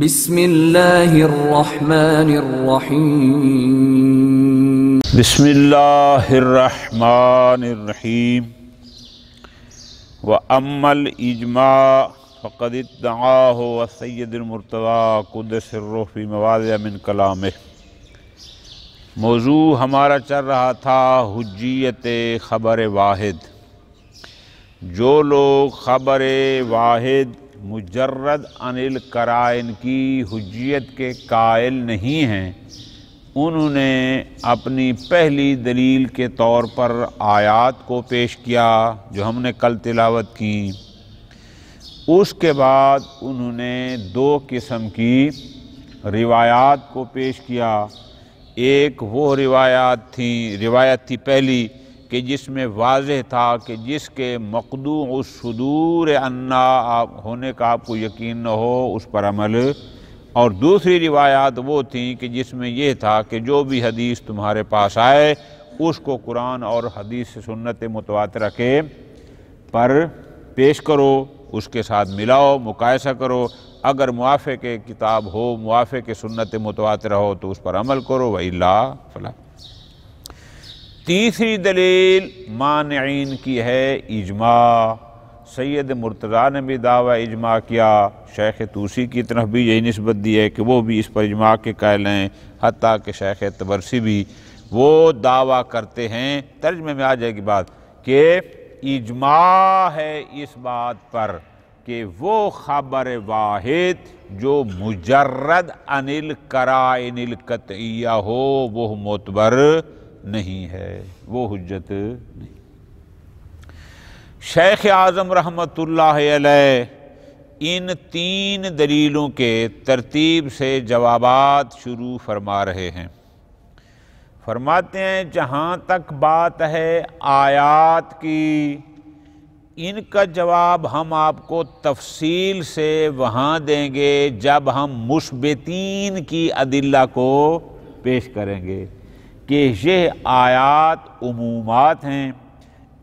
بسم اللہ الرحمن الرحیم بسم اللہ الرحمن الرحیم وَأَمَّا الْإِجْمَاعُ فَقَدِ ادَّعَاهُ وَسَيِّدُ الْمُرْتَضَىٰ قُدَّسَ سِرُّهُ فِي مَوَاضِعَ مِنْ كَلَامِهِ۔ موضوع ہمارا چل رہا تھا حجیت خبر واحد۔ جو لوگ خبر واحد مجرد عن القرائن کی حجیت کے قائل نہیں ہیں، انہوں نے اپنی پہلی دلیل کے طور پر آیات کو پیش کیا جو ہم نے کل تلاوت کی۔ اس کے بعد انہوں نے دو قسم کی روایات کو پیش کیا۔ ایک وہ روایت تھی پہلی کہ جس میں واضح تھا کہ جس کے مقطوع الصدور انا ہونے کا آپ کو یقین نہ ہو اس پر عمل، اور دوسری روایات وہ تھیں کہ جس میں یہ تھا کہ جو بھی حدیث تمہارے پاس آئے اس کو قرآن اور حدیث سنت متواترہ کے پر پیش کرو، اس کے ساتھ ملاؤ، مقایسہ کرو، اگر موافق کتاب ہو، موافق سنت متواترہ ہو تو اس پر عمل کرو، وَإِلَّا فَلَا۔ تیسری دلیل مانعین کی ہے اجماع۔ سید مرتضیٰ نے بھی دعویٰ اجماع کیا، شیخ طوسی کی طرف بھی یہی نسبت دی ہے کہ وہ بھی اس پر اجماع کے قائل ہیں، حتیٰ کہ شیخ طبرسی بھی وہ دعویٰ کرتے ہیں، ترجمے میں آ جائے گی بات، کہ اجماع ہے اس بات پر کہ وہ خبر واحد جو مجرد عن القرائن القطعیہ ہو وہ معتبر نہیں ہے، وہ حجت نہیں۔ شیخ اعظم رحمۃ اللہ علیہ ان تین دلیلوں کے ترتیب سے جوابات شروع فرما رہے ہیں۔ فرماتے ہیں جہاں تک بات ہے آیات کی، ان کا جواب ہم آپ کو تفصیل سے وہاں دیں گے جب ہم مثبتین کی ادلہ کو پیش کریں گے کہ یہ آیات عمومات ہیں،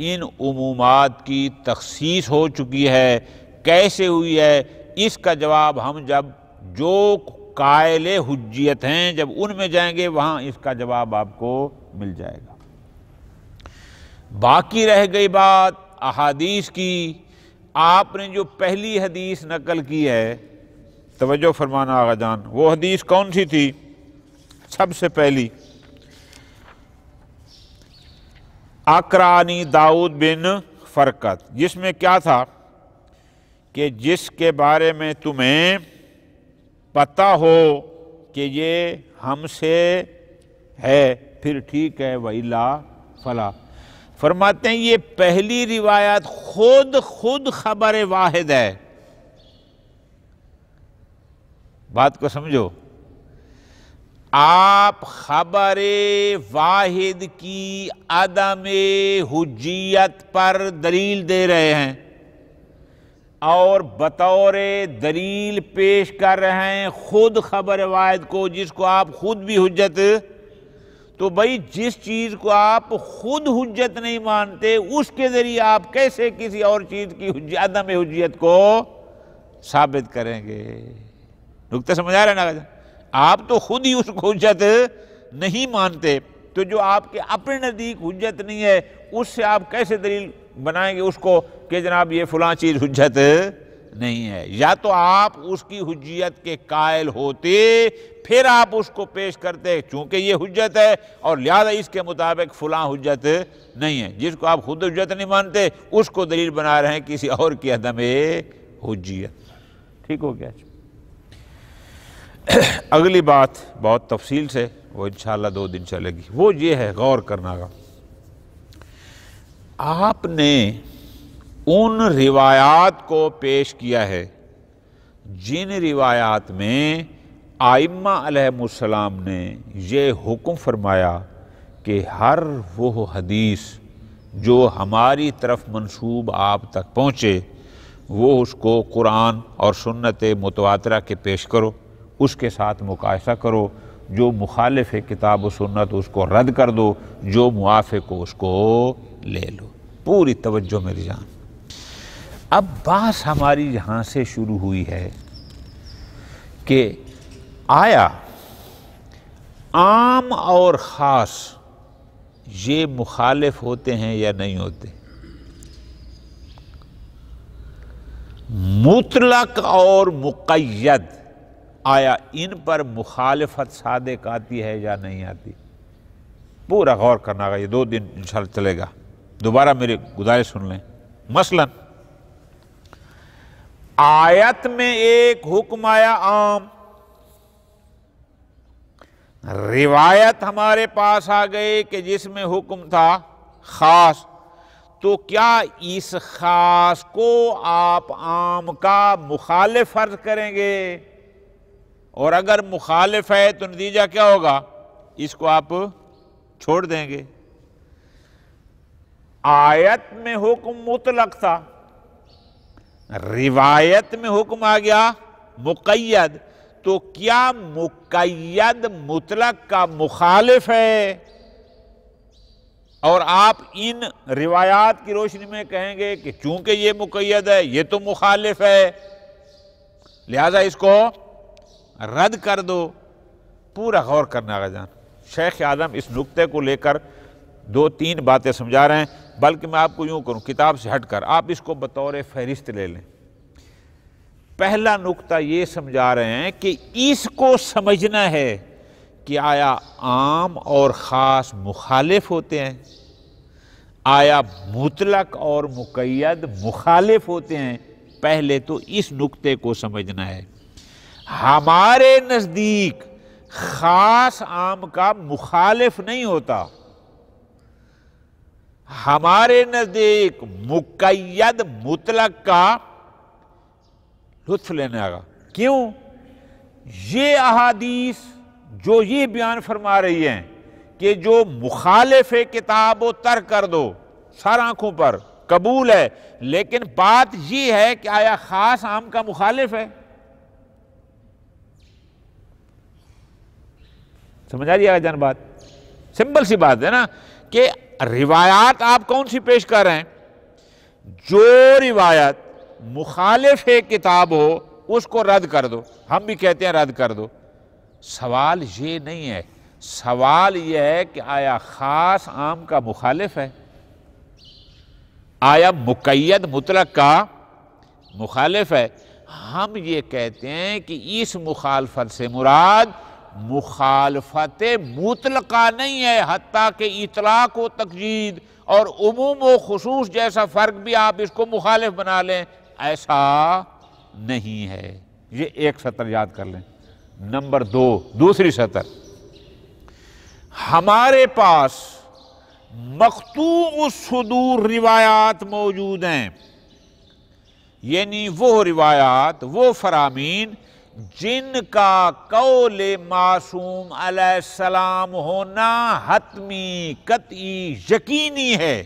ان عمومات کی تخصیص ہو چکی ہے، کیسے ہوئی ہے، اس کا جواب ہم جب جو قائل حجیت ہیں جب ان میں جائیں گے وہاں اس کا جواب آپ کو مل جائے گا۔ باقی رہ گئی بات احادیث کی۔ آپ نے جو پہلی حدیث نقل کی ہے، توجہ فرمانا آغا جان، وہ حدیث کون سی تھی؟ سب سے پہلی اقرانی داؤد بن فرقت، جس میں کیا تھا کہ جس کے بارے میں تمہیں پتہ ہو کہ یہ ہم سے ہے پھر ٹھیک ہے، وَإِلَّا فَلَا۔ فرماتے ہیں یہ پہلی روایت خود خبر واحد ہے۔ بات کو سمجھو، آپ خبر واحد کی عدم حجیت پر دلیل دے رہے ہیں اور بطور دلیل پیش کر رہے ہیں خود خبر واحد کو، جس کو آپ خود بھی حجت، تو بھئی جس چیز کو آپ خود حجت نہیں مانتے اس کے ذریعے آپ کیسے کسی اور چیز کی عدم حجیت کو ثابت کریں گے؟ نکتہ سمجھ آ رہا ہے نا؟ آپ تو خود ہی اس کو حجت نہیں مانتے، تو جو آپ کے اپنے نزدیک حجت نہیں ہے اس سے آپ کیسے دلیل بنائیں گے اس کو کہ جناب یہ فلاں چیز حجت نہیں ہے؟ یا تو آپ اس کی حجیت کے قائل ہوتے پھر آپ اس کو پیش کرتے چونکہ یہ حجت ہے اور لہذا اس کے مطابق فلاں حجت نہیں ہے۔ جس کو آپ خود حجت نہیں مانتے اس کو دلیل بنا رہے ہیں کسی اور کی عدم حجیت۔ ٹھیک ہو گیا؟ اگلی بات بہت تفصیل سے وہ انشاءاللہ 2 دن چلے گی، وہ یہ ہے غور کرنا گا۔ آپ نے ان روایات کو پیش کیا ہے جن روایات میں ائمہ علیہم السلام نے یہ حکم فرمایا کہ ہر وہ حدیث جو ہماری طرف منسوب آپ تک پہنچے وہ اس کو قرآن اور سنت متواترہ کے پیش کرو، اس کے ساتھ مقایسہ کرو، جو مخالف ہے کتاب و سنت اس کو رد کر دو، جو موافق ہو اس کو لے لو۔ پوری توجہ میری جان۔ اب بات ہماری یہاں سے شروع ہوئی ہے کہ آیا عام اور خاص یہ مخالف ہوتے ہیں یا نہیں ہوتے؟ مطلق اور مقید آیا ان پر مخالفت صادق آتی ہے یا نہیں آتی؟ پورا غور کرنا گا، یہ 2 دن انشاءاللہ چلے گا، دوبارہ میری گزارش سن لیں۔ مثلا آیت میں ایک حکم آیا عام، روایت ہمارے پاس آ گئی کہ جس میں حکم تھا خاص، تو کیا اس خاص کو آپ عام کا مخالف فرض کریں گے؟ اور اگر مخالف ہے تو نتیجہ کیا ہوگا؟ اس کو آپ چھوڑ دیں گے۔ آیت میں حکم مطلق تھا، روایت میں حکم آ گیا مقید، تو کیا مقید مطلق کا مخالف ہے؟ اور آپ ان روایات کی روشنی میں کہیں گے کہ چونکہ یہ مقید ہے یہ تو مخالف ہے، لہذا اس کو رد کر دو۔ پورا غور کرنا ہے جان۔ شیخ اعظم اس نقطے کو لے کر 2-3 باتیں سمجھا رہے ہیں، بلکہ میں آپ کو یوں کروں، کتاب سے ہٹ کر آپ اس کو بطور فہرست لے لیں۔ پہلا نقطہ یہ سمجھا رہے ہیں کہ اس کو سمجھنا ہے کہ آیا عام اور خاص مخالف ہوتے ہیں، آیا مطلق اور مقید مخالف ہوتے ہیں۔ پہلے تو اس نقطے کو سمجھنا ہے۔ ہمارے نزدیک خاص عام کا مخالف نہیں ہوتا، ہمارے نزدیک مقید مطلق کا لطف لینے آگا۔ کیوں؟ یہ احادیث جو یہ بیان فرما رہی ہیں کہ جو مخالف کتاب و ترک کر دو، سر آنکھوں پر قبول ہے، لیکن بات یہ ہے کہ آیا خاص عام کا مخالف ہے؟ سمجھ آ رہی ہے جان بات؟ سمپل سی بات ہے نا کہ روایات آپ کون سی پیش کر رہے ہیں؟ جو روایت مخالف کتاب ہو اس کو رد کر دو۔ ہم بھی کہتے ہیں رد کر دو۔ سوال یہ نہیں ہے، سوال یہ ہے کہ آیا خاص عام کا مخالف ہے؟ آیا مقید مطلق کا مخالف ہے؟ ہم یہ کہتے ہیں کہ اس مخالفت سے مراد مخالفت مطلقہ نہیں ہے، حتیٰ کہ اطلاق و تقیید اور عموم و خصوص جیسا فرق بھی آپ اس کو مخالف بنا لیں، ایسا نہیں ہے۔ یہ ایک سطر یاد کر لیں۔ نمبر 2، دوسری سطر، ہمارے پاس مقطوع الصدور روایات موجود ہیں، یعنی وہ روایات، وہ فرامین جن کا قول معصوم علیہ السلام ہونا حتمی، قطعی، یقینی ہے،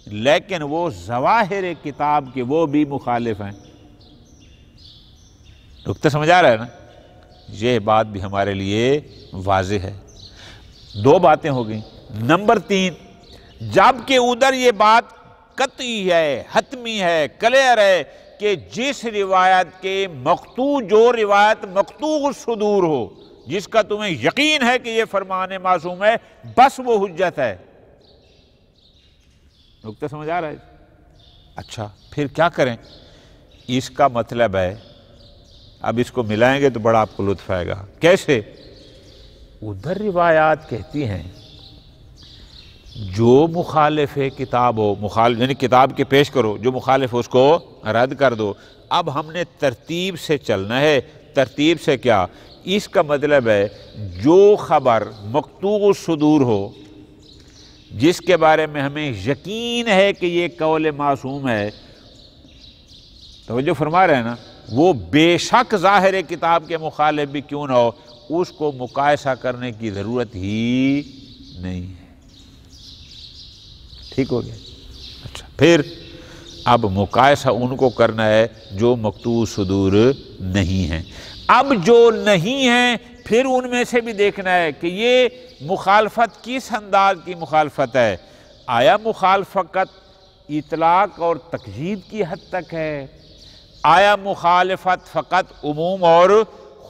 لیکن وہ ظواہر کتاب کے وہ بھی مخالف ہیں۔ نقطہ سمجھ آ رہا ہے نا؟ یہ بات بھی ہمارے لیے واضح ہے۔ 2 باتیں ہو گئیں۔ نمبر 3، جبکہ ادھر یہ بات قطعی ہے، حتمی ہے، کلیئر ہے کہ جس روایت کے مقطوع، جو روایت مقطوع الصدور ہو، جس کا تمہیں یقین ہے کہ یہ فرمان معصوم ہے، بس وہ حجت ہے۔ نقطہ سمجھ آ رہا ہے؟ اچھا پھر کیا کریں؟ اس کا مطلب ہے، اب اس کو ملائیں گے تو بڑا آپ کو لطف آئے گا۔ کیسے؟ ادھر روایات کہتی ہیں جو مخالف کتاب ہو، مخالف یعنی کتاب کے پیش کرو، جو مخالف ہو اس کو رد کر دو۔ اب ہم نے ترتیب سے چلنا ہے۔ ترتیب سے کیا؟ اس کا مطلب ہے جو خبر مقطوع الصدور ہو، جس کے بارے میں ہمیں یقین ہے کہ یہ قول معصوم ہے، توجہ فرما رہے ہیں نا، وہ بے شک ظاہر کتاب کے مخالف بھی کیوں نہ ہو، اس کو مقایسہ کرنے کی ضرورت ہی نہیں ہے۔ ٹھیک ہو گیا؟ اچھا پھر اب مقایسہ ان کو کرنا ہے جو مقطوع صدور نہیں ہیں۔ اب جو نہیں ہیں پھر ان میں سے بھی دیکھنا ہے کہ یہ مخالفت کس انداز کی مخالفت ہے۔ آیا مخالفت اطلاق اور تقیید کی حد تک ہے؟ آیا مخالفت فقط عموم اور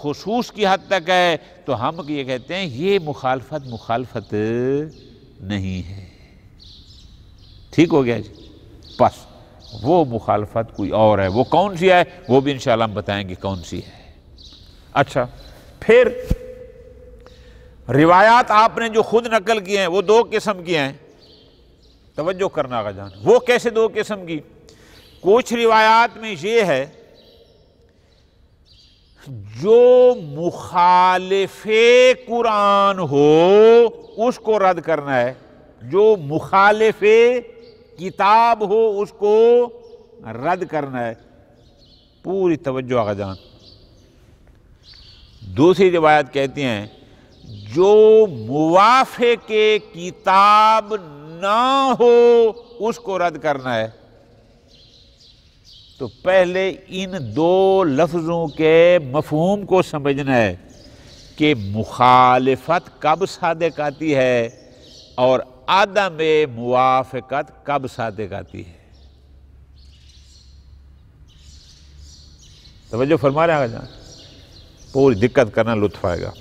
خصوص کی حد تک ہے تو ہم یہ کہتے ہیں یہ مخالفت نہیں ہے. ٹھیک ہو گیا جی. بس وہ مخالفت کوئی اور ہے، وہ کون سی ہے وہ بھی انشاءاللہ ہم بتائیں گے کون سی ہے. اچھا، پھر روایات آپ نے جو خود نقل کیے ہیں وہ دو قسم کی ہیں. توجہ کرنا آقا جان. وہ کیسے دو قسم کی؟ کچھ روایات میں یہ ہے جو مخالف قرآن ہو اس کو رد کرنا ہے، جو مخالف کتاب ہو اس کو رد کرنا ہے. پوری توجہ آقا جان. دوسری روایت کہتی ہیں جو موافق کتاب نہ ہو اس کو رد کرنا ہے. تو پہلے ان دو لفظوں کے مفہوم کو سمجھنا ہے کہ مخالفت کب صادق آتی ہے اور عدم موافقت کب صادق آتی ہے. توجہ فرما رہے ہیں آقا جان. پوری دقت کرنا، لطف آئے گا.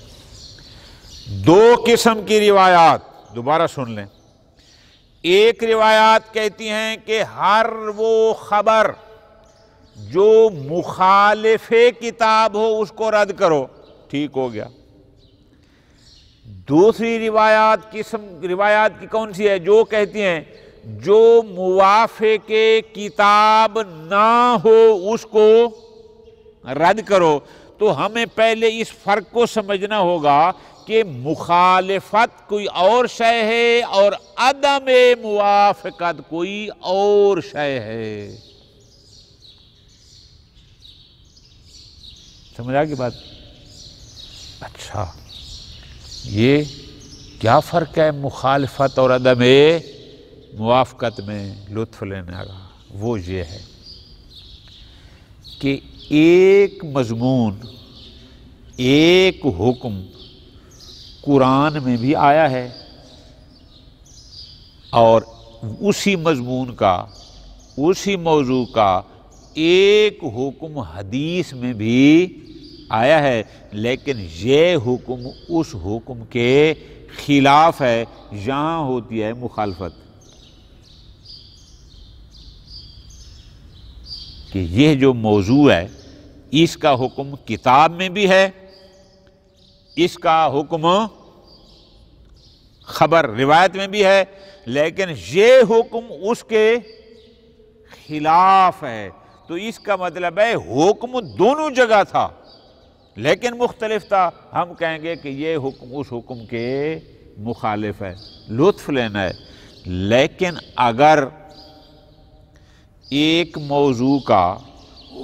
دو قسم کی روایات دوبارہ سن لیں. ایک روایات کہتی ہیں کہ ہر وہ خبر جو مخالف کتاب ہو اس کو رد کرو. ٹھیک ہو گیا. دوسری روایات کی کون سی ہے؟ جو کہتی ہیں جو موافق کتاب نہ ہو اس کو رد کرو. تو ہمیں پہلے اس فرق کو سمجھنا ہوگا کہ مخالفت کوئی اور شے ہے اور عدم موافقت کوئی اور شے ہے. سمجھ آ گئی بات؟ اچھا، یہ کیا فرق ہے مخالفت اور عدم موافقت میں؟ لطف لینے کا وہ یہ ہے کہ ایک مضمون، ایک حکم قرآن میں بھی آیا ہے اور اسی مضمون کا، اسی موضوع کا ایک حکم حدیث میں بھی آیا ہے، لیکن یہ حکم اس حکم کے خلاف ہے. یہاں ہوتی ہے مخالفت کہ یہ جو موضوع ہے اس کا حکم کتاب میں بھی ہے، اس کا حکم خبر روایت میں بھی ہے، لیکن یہ حکم اس کے خلاف ہے. تو اس کا مطلب ہے حکم دونوں جگہ تھا لیکن مختلف تھا. ہم کہیں گے کہ یہ حکم اس حکم کے مخالف ہے. لطف لینا ہے. لیکن اگر ایک موضوع کا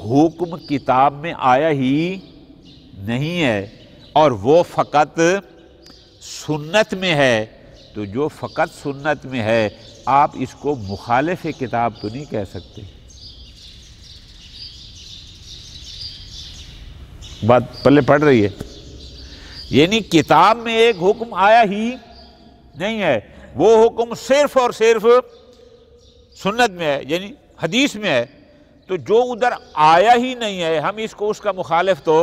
حکم کتاب میں آیا ہی نہیں ہے اور وہ فقط سنت میں ہے، تو جو فقط سنت میں ہے آپ اس کو مخالف کتاب تو نہیں کہہ سکتے. بات پلے پڑ رہی ہے؟ یعنی کتاب میں ایک حکم آیا ہی نہیں ہے، وہ حکم صرف اور صرف سنت میں ہے، یعنی حدیث میں ہے. تو جو ادھر آیا ہی نہیں ہے ہم اس کو اس کا مخالف تو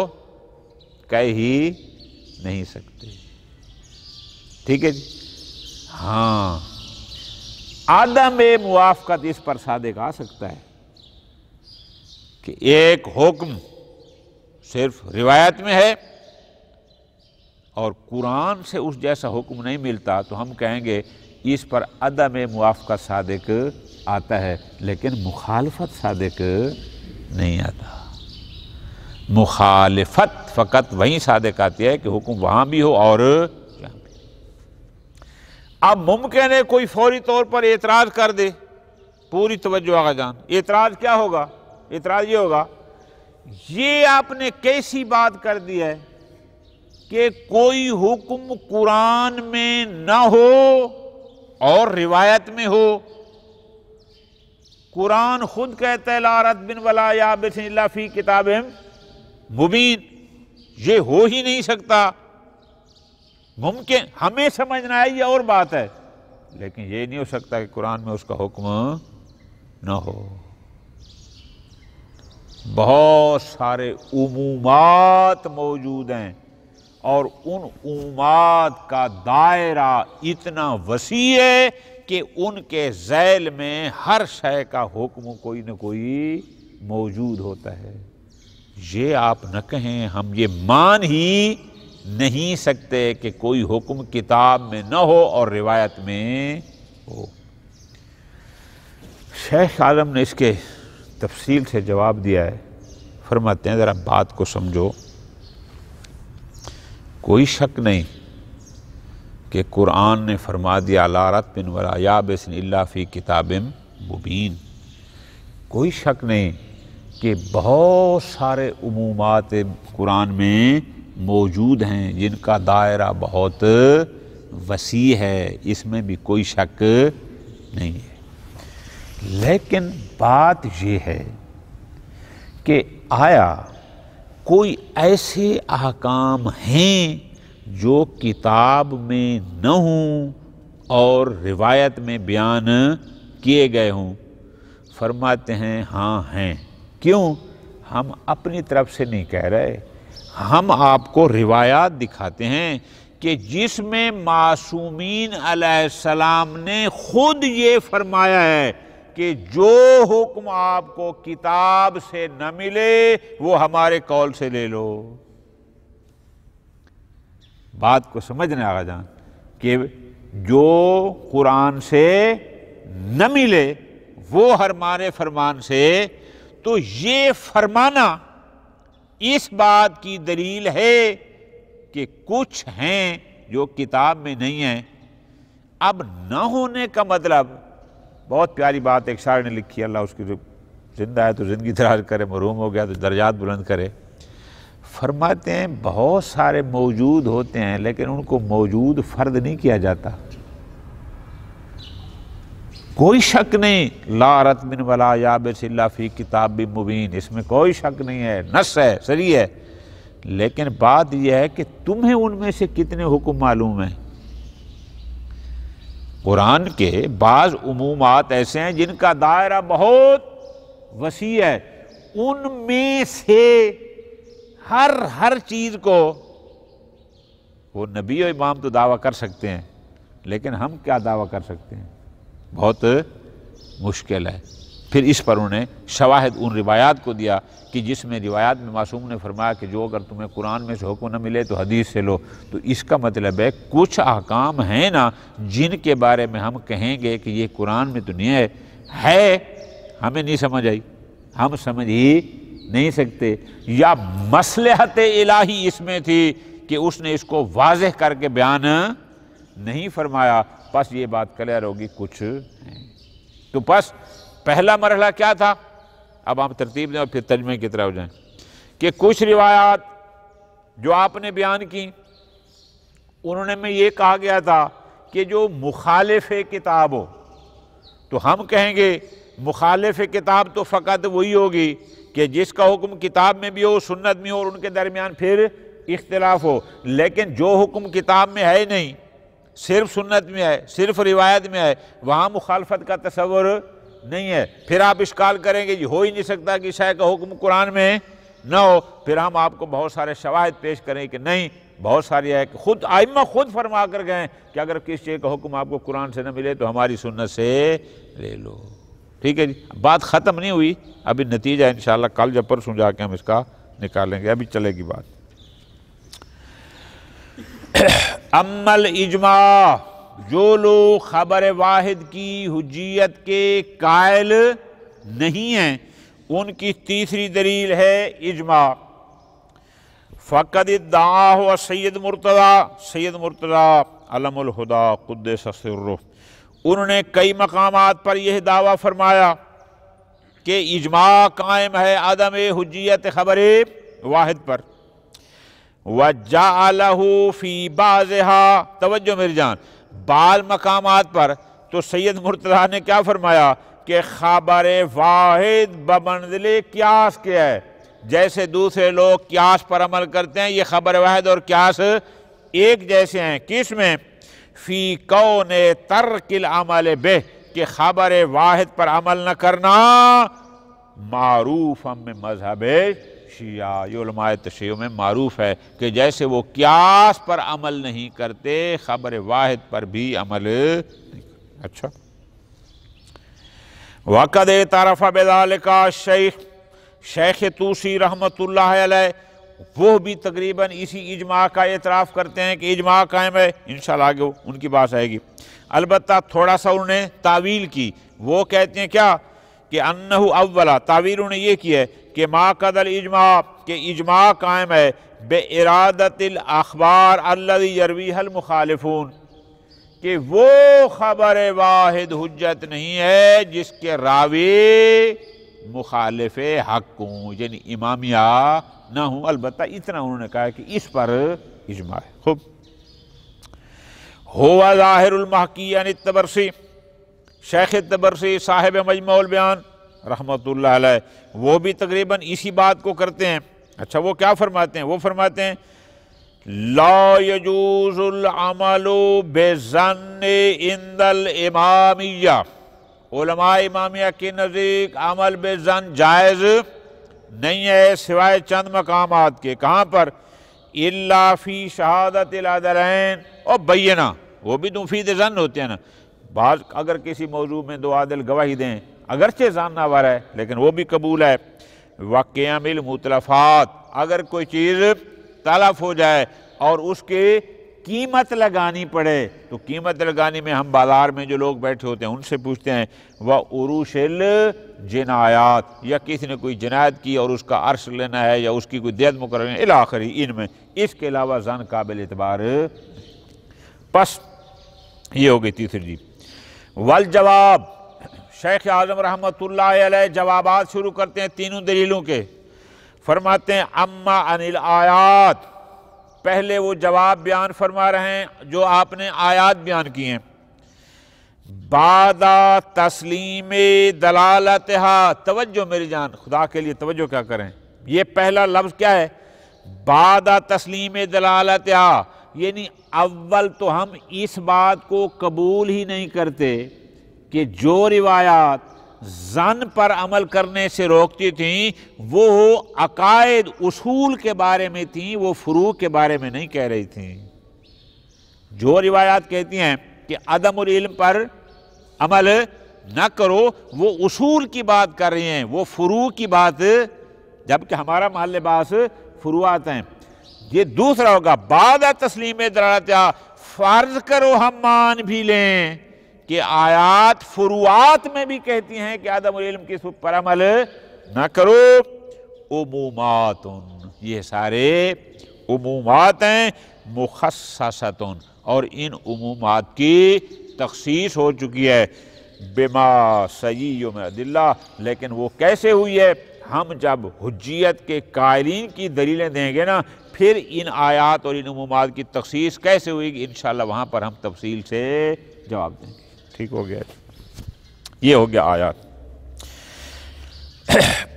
کہہ ہی نہیں سکتے. ٹھیک ہے جی؟ ہاں، عدم موافقت اس پر صادق آ سکتا ہے کہ ایک حکم صرف روایت میں ہے اور قرآن سے اس جیسا حکم نہیں ملتا تو ہم کہیں گے اس پر عدم موافقت صادق آتا ہے لیکن مخالفت صادق نہیں آتا. مخالفت فقط وہیں صادق آتی ہے کہ حکم وہاں بھی ہو اور یہاں بھی. اب ممکن ہے کوئی فوری طور پر اعتراض کر دے. پوری توجہ آقا جان. اعتراض کیا ہوگا؟ اعتراض یہ ہوگا یہ آپ نے کیسی بات کر دی ہے کہ کوئی حکم قرآن میں نہ ہو اور روایت میں ہو. قرآن خود کہتا ہے لا رتب ولا یابس الا فی کتاب مبین. یہ ہو ہی نہیں سکتا. ممکن ہمیں سمجھنا ہے یہ اور بات ہے لیکن یہ نہیں ہو سکتا کہ قرآن میں اس کا حکم نہ ہو. بہت سارے عمومات موجود ہیں، اور ان عمومات کا دائرہ اتنا وسیع ہے کہ ان کے ذیل میں ہر شے کا حکم کوئی نہ کوئی موجود ہوتا ہے۔ یہ آپ نہ کہیں، ہم یہ مان ہی نہیں سکتے کہ کوئی حکم کتاب میں نہ ہو اور روایت میں ہو۔ شیخ عالم نے اس کے تفصیل سے جواب دیا ہے، فرماتے ہیں ذرا بات کو سمجھو۔ کوئی شک نہیں کہ قرآن نے فرما دیا لا رتب ولا یابس الا فی کتاب مبین۔ کوئی شک نہیں کہ بہت سارے عمومات قرآن میں موجود ہیں جن کا دائرہ بہت وسیع ہے، اس میں بھی کوئی شک نہیں ہے۔ لیکن بات یہ ہے کہ آیا کوئی ایسے احکام ہیں جو کتاب میں نہ ہوں اور روایت میں بیان کیے گئے ہوں؟ فرماتے ہیں ہاں ہیں۔ کیوں؟ ہم اپنی طرف سے نہیں کہہ رہے، ہم آپ کو روایات دکھاتے ہیں کہ جس میں معصومین علیہ السلام نے خود یہ فرمایا ہے کہ جو حکم آپ کو کتاب سے نہ ملے وہ ہمارے قول سے لے لو۔ بات کو سمجھنے آقا جان کہ جو قرآن سے نہ ملے وہ ہمارے فرمان سے، تو یہ فرمانا اس بات کی دلیل ہے کہ کچھ ہیں جو کتاب میں نہیں ہیں۔ اب نہ ہونے کا مطلب، بہت پیاری بات ایک شاعر نے لکھی ہے، اللہ اس کی زندہ ہے تو زندگی دراز کرے، محروم ہو گیا تو درجات بلند کرے۔ فرماتے ہیں بہت سارے موجود ہوتے ہیں لیکن ان کو موجود فرد نہیں کیا جاتا۔ کوئی شک نہیں لا رتب ولا یابس الا فی کتاب مبین، اس میں کوئی شک نہیں ہے، نص ہے، صریح ہے۔ لیکن بات یہ ہے کہ تمہیں ان میں سے کتنے حکم معلوم ہیں؟ قرآن کے بعض عمومات ایسے ہیں جن کا دائرہ بہت وسیع ہے، ان میں سے ہر چیز کو وہ نبی و امام تو دعویٰ کر سکتے ہیں، لیکن ہم کیا دعویٰ کر سکتے ہیں؟ بہت مشکل ہے۔ پھر اس پر انہوں نے شواہد ان روایات کو دیا کہ جس میں روایات میں معصوم نے فرمایا کہ جو اگر تمہیں قرآن میں سے حکم نہ ملے تو حدیث سے لو۔ تو اس کا مطلب ہے کچھ احکام ہیں نا جن کے بارے میں ہم کہیں گے کہ یہ قرآن میں تو نہیں ہے، ہمیں نہیں سمجھ آئی، ہم سمجھ ہی نہیں سکتے، یا مصلحت الہی اس میں تھی کہ اس نے اس کو واضح کر کے بیان نہیں فرمایا۔ بس یہ بات کلیئر ہوگی کچھ ہیں۔ تو بس پہلا مرحلہ کیا تھا؟ اب ہم ترتیب دیں اور پھر ترجمے کی طرف جائیں کہ کچھ روایات جو آپ نے بیان کی انہوں میں یہ کہا گیا تھا کہ جو مخالف کتاب ہو، تو ہم کہیں گے مخالف کتاب تو فقط وہی ہوگی کہ جس کا حکم کتاب میں بھی ہو، سنت میں ہو، اور ان کے درمیان پھر اختلاف ہو۔ لیکن جو حکم کتاب میں ہے نہیں، صرف سنت میں ہے، صرف روایت میں ہے، وہاں مخالفت کا تصور نہیں ہے۔ پھر آپ اشکال کریں گے یہ ہو ہی نہیں سکتا کہ شے کا حکم قرآن میں نہ ہو۔ پھر ہم آپ کو بہت سارے شواہد پیش کریں کہ نہیں، بہت ساری ہے کہ خود ائمہ خود فرما کر گئے کہ اگر کسی چیز کا حکم آپ کو قرآن سے نہ ملے تو ہماری سنت سے لے لو۔ ٹھیک ہے جی، بات ختم نہیں ہوئی، ابھی نتیجہ انشاءاللہ کل یا پرسوں جا کے ہم اس کا نکالیں گے، ابھی چلے گی بات۔ اما الاجماع، جو لوگ خبر واحد کی حجیت کے قائل نہیں ہیں ان کی تیسری دلیل ہے اجماع۔ فقد ادعاہ سید مرتضی علم الہدا قدس سرہ، انہوں نے کئی مقامات پر یہ دعویٰ فرمایا کہ اجماع قائم ہے عدم حجیت خبر واحد پر۔ وَجَعَلَهُ فِي بَعْضِهَا، توجہ میری جان، بعض مقامات پر تو سید مرتضیٰ نے کیا فرمایا کہ خبر واحد بمنزل قیاس کے ہے۔ جیسے دوسرے لوگ قیاس پر عمل کرتے ہیں، یہ خبر واحد اور قیاس ایک جیسے ہیں۔ کس میں؟ فی کون ترک العمل بہ، کہ خبر واحد پر عمل نہ کرنا معروف ہم میں مذہب شیعہ، یہ علماء تشیع میں معروف ہے کہ جیسے وہ قیاس پر عمل نہیں کرتے، خبر واحد پر بھی عمل نہیں کرتے۔ اچھا، وَقَدْ اعْتَرَفَ بِذَلِكَ شیخ طوسی رحمۃ اللہ علیہ، وہ بھی تقریباً اسی اجماع کا اعتراف کرتے ہیں کہ اجماع قائم ہے، انشاءاللہ آگے ان کی بات آئے گی۔ البتہ تھوڑا سا انہوں نے تعویل کی، وہ کہتے ہیں کیا کہ انہ اولا، تعویل انہوں نے یہ کی ہے کہ ما قد الاجماع، کہ اجماع قائم ہے بے ارادت الاخبار الذی یرویہ المخالفون، کہ وہ خبر واحد حجت نہیں ہے جس کے راوی مخالف حق ہوں، یعنی امامیہ نہ ہوں۔ البتہ اتنا انہوں نے کہا کہ اس پر اجماع ہے۔ خوب، ہوا ظاہر المحکی عن الطبرسی، شیخ طبرسی صاحب مجمع البیان رحمۃ اللہ علیہ، وہ بھی تقریباً اسی بات کو کرتے ہیں۔ اچھا، وہ کیا فرماتے ہیں؟ وہ فرماتے ہیں لا یجوز العمل بظن عند الامامیہ، علماء امامیہ کے نزدیک عمل بظن جائز نہیں ہے سوائے چند مقامات کے۔ کہاں پر؟ الا فی شہادت العدلین، اور بینہ، وہ بھی مفید ظن ہوتے ہیں نا، بعض اگر کسی موضوع میں دو عادل گواہی دیں، اگرچہ ظن ناور ہے لیکن وہ بھی قبول ہے۔ وقیام المتلفات، اگر کوئی چیز تلف ہو جائے اور اس کی قیمت لگانی پڑے، تو قیمت لگانے میں ہم بازار میں جو لوگ بیٹھے ہوتے ہیں ان سے پوچھتے ہیں، وعروش الجنایات، یا کسی نے کوئی جنایت کی اور اس کا عرش لینا ہے یا اس کی کوئی دیت مقرر ہے الی آخری، ان میں اس کے علاوہ ظن قابل اعتبار۔ پس یہ ہو گئی تیسری جی۔ والجواب، شیخ اعظم رحمۃ اللہ علیہ جوابات شروع کرتے ہیں تینوں دلیلوں کے، فرماتے ہیں اما عن الآیات، پہلے وہ جواب بیان فرما رہے ہیں جو آپ نے آیات بیان کی ہیں، بعد تسلیم دلالتہا، توجہ میری جان، خدا کے لیے توجہ کیا کریں، یہ پہلا لفظ کیا ہے؟ بعد تسلیم دلالتہا، یعنی اول تو ہم اس بات کو قبول ہی نہیں کرتے کہ جو روایات ظن پر عمل کرنے سے روکتی تھیں وہ عقائد اصول کے بارے میں تھیں، وہ فروع کے بارے میں نہیں کہہ رہی تھیں۔ جو روایات کہتی ہیں کہ عدم العلم پر عمل نہ کرو، وہ اصول کی بات کر رہی ہیں، وہ فروع کی بات، جبکہ ہمارا محل بحث فروعات ہیں۔ یہ دوسرا ہوگا بعد تسلیم دلالتہا، فرض کرو ہم مان بھی لیں کہ آیات فروعات میں بھی کہتی ہیں کہ عدم العلم کی پر عمل نہ کرو، عمومات، یہ سارے عمومات ہیں، مخصصۃ، اور ان عمومات کی تخصیص ہو چکی ہے بما سیئ من ادلہ، لیکن وہ کیسے ہوئی ہے؟ ہم جب حجیت کے قائلین کی دلیلیں دیں گے نا، پھر ان آیات اور ان عمومات کی تخصیص کیسے ہوئی گی، انشاءاللہ وہاں پر ہم تفصیل سے جواب دیں گے۔ ٹھیک ہو گیا، یہ ہو گیا آیات۔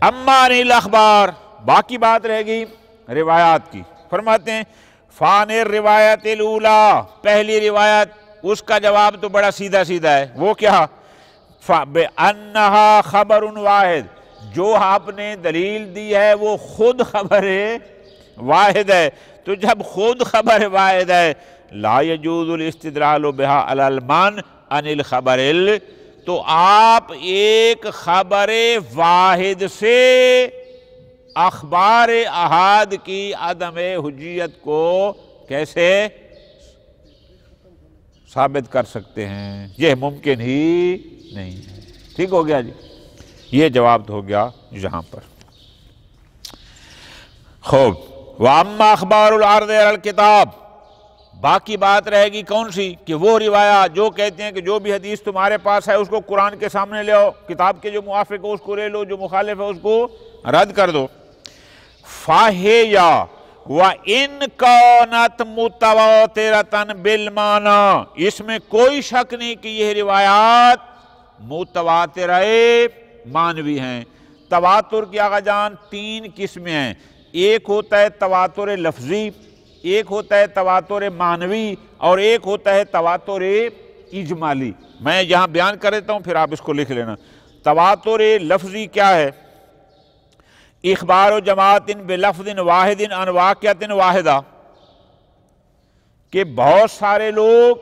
اما عن الاخبار، باقی بات رہ گئی روایات کی، فرماتے ہیں فان الروایت الاولی، پہلی روایت، اس کا جواب تو بڑا سیدھا سیدھا ہے، وہ کیا؟ بأنہا خبر واحد، جو آپ نے دلیل دی ہے وہ خود خبر واحد ہے، تو جب خود خبر واحد ہے لا یجوز الاستدلال بہا علی المنع عن الخبر، تو آپ ایک خبر واحد سے اخبار احاد کی عدم حجیت کو کیسے ثابت کر سکتے ہیں؟ یہ ممکن ہی نہیں ہے۔ ٹھیک ہو گیا جی، یہ جواب ہو گیا یہاں پر۔ خوب، وَأَمَّا أَخْبَارُ الْعَرْضِ عَلَى الْكِتَابِ، باقی بات رہے گی کون سی؟ کہ وہ روایات جو کہتے ہیں کہ جو بھی حدیث تمہارے پاس ہے اس کو قرآن کے سامنے لے آؤ، کتاب کے جو موافق ہو اس کو لے لو، جو مخالف ہے اس کو رد کر دو۔ فَهِيَ وَإِن كَانَتْ مُتَوَاتِرَةً بِالْمَعْنَى، اس میں کوئی شک نہیں کہ یہ روایات متواترہ معنوی ہیں۔ تواتر کی آقا جان تین قسمیں ہیں، ایک ہوتا ہے تواتر لفظی، ایک ہوتا ہے تواتر معنوی، اور ایک ہوتا ہے تواتر اجمالی۔ میں یہاں بیان کر دیتا ہوں، پھر آپ اس کو لکھ لینا۔ تواتر لفظی کیا ہے؟ اخبار و جماعت بلفظ واحد عن واقعۃ واحدہ، کہ بہت سارے لوگ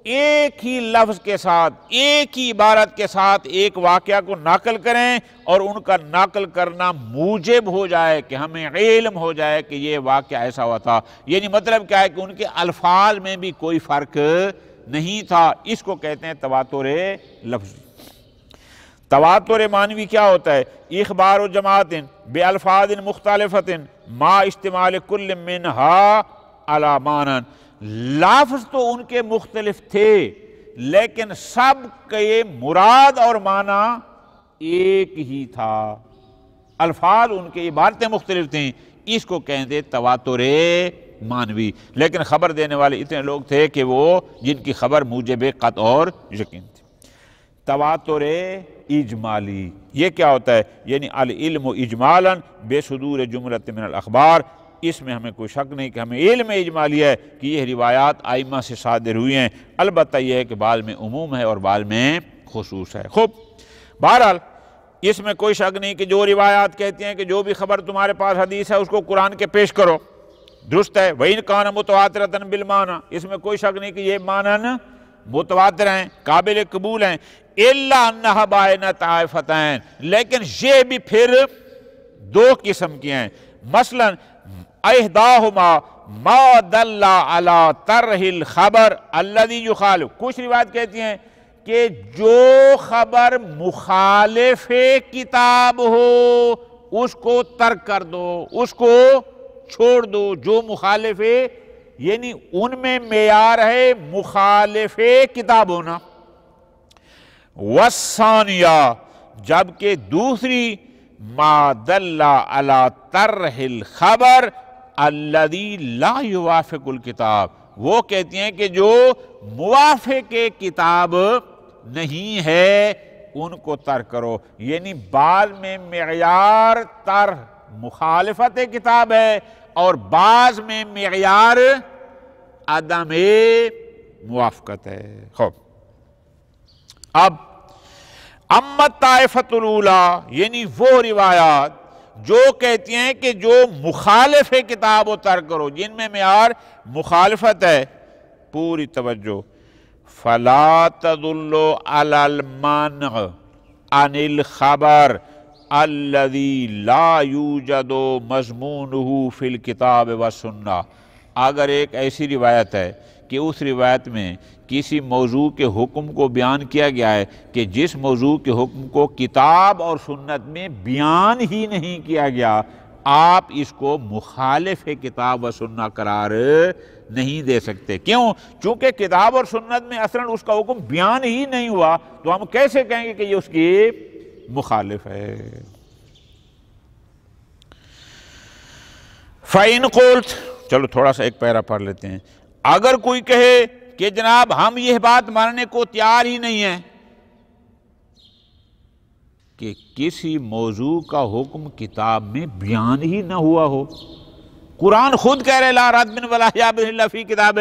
ایک ہی لفظ کے ساتھ، ایک ہی عبارت کے ساتھ ایک واقعہ کو نقل کریں اور ان کا نقل کرنا موجب ہو جائے کہ ہمیں علم ہو جائے کہ یہ واقعہ ایسا ہوا تھا۔ یعنی مطلب کیا ہے کہ ان کے الفاظ میں بھی کوئی فرق نہیں تھا، اس کو کہتے ہیں تواتر لفظی۔ تواتر معنوی کیا ہوتا ہے؟ اخبار و جماعت بالفاظ مختلفۃ ما استعمال کل منہا علی معنی، لفظ تو ان کے مختلف تھے لیکن سب کے مراد اور معنی ایک ہی تھا، الفاظ ان کے عبارتیں مختلف تھیں، اس کو کہتے تواتر معنوی۔ لیکن خبر دینے والے اتنے لوگ تھے کہ وہ جن کی خبر موجب قطع اور یقین تھی۔ تواتر اجمالی یہ کیا ہوتا ہے؟ یعنی العلم اجمالا بے صدور جملۃ من الاخبار، اس میں ہمیں کوئی شک نہیں کہ ہمیں علم اجمالی ہے کہ یہ روایات ائمہ سے صادر ہوئی ہیں، البتہ یہ ہے کہ بعض میں عموم ہے اور بعض میں خصوص ہے۔ خوب، بہرحال اس میں کوئی شک نہیں کہ جو روایات کہتی ہیں کہ جو بھی خبر تمہارے پاس حدیث ہے اس کو قرآن کے پیش کرو، درست ہے۔ وَإِنْ كَانَ مُتَوَاتِرَةً بِالْمَعْنَى، اس میں کوئی شک نہیں کہ یہ معنی متواتر ہیں، قابل قبول ہیں۔ إِلَّا أَنَّهَا بَيْنَ طَائِفَتَيْن، لیکن یہ بھی پھر دو قسم کی ہیں۔ مثلا احداہما ما دل علی طرح الخبر الذی یخالف، کچھ روایت کہتی ہیں کہ جو خبر مخالف کتاب ہو اس کو ترک کر دو، اس کو چھوڑ دو، جو مخالف ہے، یعنی ان میں معیار ہے مخالف کتاب ہونا۔ والثانیہ، جبکہ دوسری ما دل علی طرح الخبر الذی لا یوافق الکتاب، وہ کہتی ہیں کہ جو موافق کتاب نہیں ہے ان کو ترک کرو، یعنی بعض میں معیار طرح مخالفت کتاب ہے اور بعض میں معیار عدم موافقت ہے۔ خوب، اب اما طائفۃ الاولی، یعنی وہ روایات جو کہتی ہیں کہ جو مخالف کتاب و ترک کرو، جن میں معیار مخالفت ہے، پوری توجہ، فلا تدل علی المنع عن الخبر الذی لا یوجد مضمونہ فی الکتاب والسنہ، اگر ایک ایسی روایت ہے کہ اس روایت میں کسی موضوع کے حکم کو بیان کیا گیا ہے کہ جس موضوع کے حکم کو کتاب اور سنت میں بیان ہی نہیں کیا گیا، آپ اس کو مخالف کتاب و سنت قرار نہیں دے سکتے۔ کیوں؟ چونکہ کتاب اور سنت میں اصلاً اس کا حکم بیان ہی نہیں ہوا، تو ہم کیسے کہیں گے کہ یہ اس کی مخالف ہے؟ فَإِنْ قُلْتَ، چلو تھوڑا سا ایک پیرا پڑھ لیتے ہیں۔ اگر کوئی کہے کہ جناب ہم یہ بات ماننے کو تیار ہی نہیں ہیں کہ کسی موضوع کا حکم کتاب میں بیان ہی نہ ہوا ہو، قرآن خود کہہ رہے لا رد ولا حجاب الا فی کتاب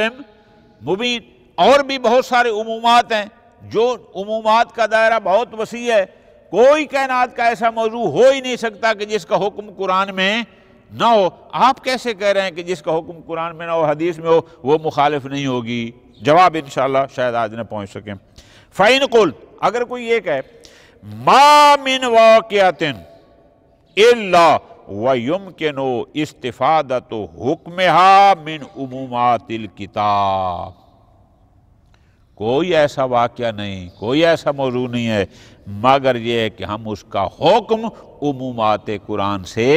مبین، اور بھی بہت سارے عمومات ہیں، جو عمومات کا دائرہ بہت وسیع ہے، کوئی کائنات کا ایسا موضوع ہو ہی نہیں سکتا کہ جس کا حکم قرآن میں نہ ہو۔ آپ کیسے کہہ رہے ہیں کہ جس کا حکم قرآن میں نہ ہو حدیث میں ہو وہ مخالف نہیں ہوگی؟ جواب انشاءاللہ شاید آج نہ پہنچ سکیں۔ فَإِنْ قُلْتَ، اگر کوئی یہ کہے مَا مِنْ وَاقِعَةٍ إِلَّا وَيُمْكِنُ اسْتِفَادَةُ حُکْمِهَا مِنْ عُمُومَاتِ الْکِتَاب، کوئی ایسا واقعہ نہیں، کوئی ایسا موضوع نہیں ہے مگر یہ ہے کہ ہم اس کا حکم عمومات قرآن سے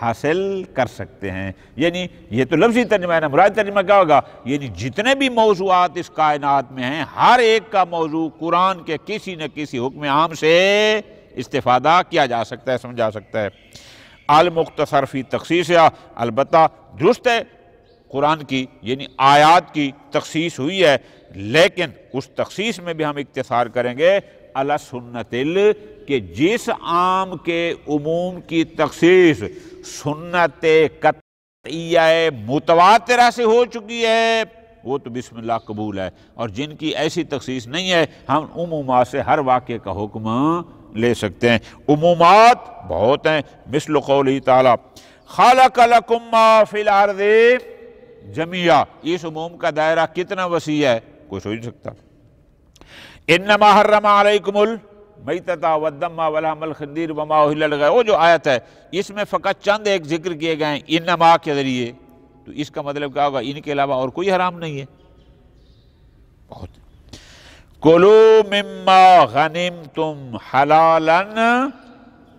حاصل کر سکتے ہیں۔ یعنی یہ تو لفظی ترجمہ ہے نا، مراد ترجمہ کیا ہوگا؟ یعنی جتنے بھی موضوعات اس کائنات میں ہیں ہر ایک کا موضوع قرآن کے کسی نہ کسی حکم عام سے استفادہ کیا جا سکتا ہے، سمجھا سکتا ہے۔ المختصر فی تخصیصہ، البتہ درست ہے قرآن کی یعنی آیات کی تخصیص ہوئی ہے، لیکن اس تخصیص میں بھی ہم اختصار کریں گے علی سنت کہ جس عام کے عموم کی تخصیص سنت قطعیہ متواترہ سے ہو چکی ہے وہ تو بسم اللہ قبول ہے، اور جن کی ایسی تخصیص نہیں ہے ہم عمومات سے ہر واقعے کا حکم لے سکتے ہیں۔ عمومات بہت ہیں، مثل قوله تعالی خالق لکم ما فی الارض جمیعا، اس عموم کا دائرہ کتنا وسیع ہے، کوئی سوچ نہیں سکتا۔ انما حرم علیکم المیتۃ والدم ولحم الخنزیر وما اہل لغیرہ، وہ جو آیت ہے اس میں فقط چند ایک ذکر کیے گئے ہیں انما کے ذریعے، تو اس کا مطلب کیا ہوگا، ان کے علاوہ اور کوئی حرام نہیں ہے۔ بہت کلوا مما غنمتم حلالا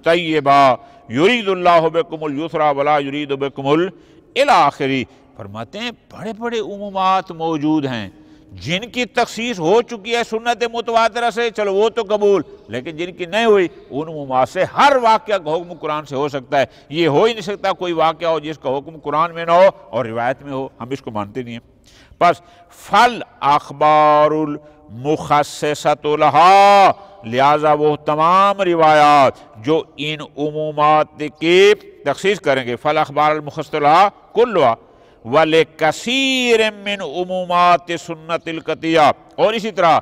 طیبا یرید اللہ بکم الیسر ولا یرید بکم الی آخری۔ فرماتے ہیں بڑے بڑے عمومات موجود ہیں جن کی تخصیص ہو چکی ہے سنت متواترہ سے، چلو وہ تو قبول، لیکن جن کی نہیں ہوئی ان عمومات سے ہر واقعہ کا حکم قرآن سے ہو سکتا ہے۔ یہ ہو ہی نہیں سکتا کوئی واقعہ ہو جس کا حکم قرآن میں نہ ہو اور روایت میں ہو، ہم اس کو مانتے نہیں ہیں۔ پس فل اخبار المخصصۃ لہا، لہذا وہ تمام روایات جو ان عمومات کی تخصیص کریں گے، فل اخبار المخصصۃ لہا کلھا وَلِكَثِيرٍ مِّنْ عُمُومَاتِ سُنَّتِ الْقَطِعَّۃِ، اور اسی طرح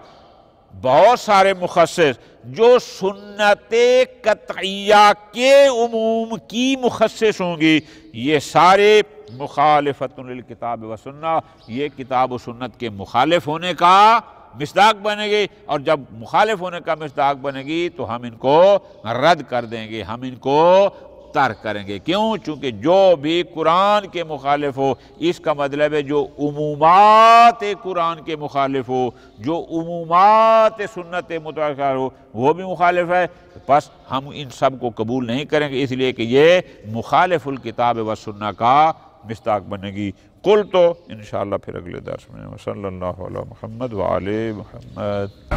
بہت سارے مخصص جو سنت قطعیہ کے عموم کی مخصص ہوں گی، یہ سارے مخالفت للکتاب و سنہ، یہ کتاب و سنت کے مخالف ہونے کا مصداق بنے گی، اور جب مخالف ہونے کا مصداق بنے گی تو ہم ان کو رد کر دیں گے، ہم ان کو ترک کریں گے۔ کیوں؟ چونکہ جو بھی قرآن کے مخالف ہو، اس کا مطلب ہے جو عمومات قرآن کے مخالف ہو، جو عمومات سنت متواترہ ہو، وہ بھی مخالف ہے، پس ہم ان سب کو قبول نہیں کریں گے، اس لیے کہ یہ مخالف الکتاب و سنہ کا مصداق بنے گی۔ قل تو انشاءاللہ پھر اگلے درس میں، صلی اللہ علی محمد وآلہ محمد۔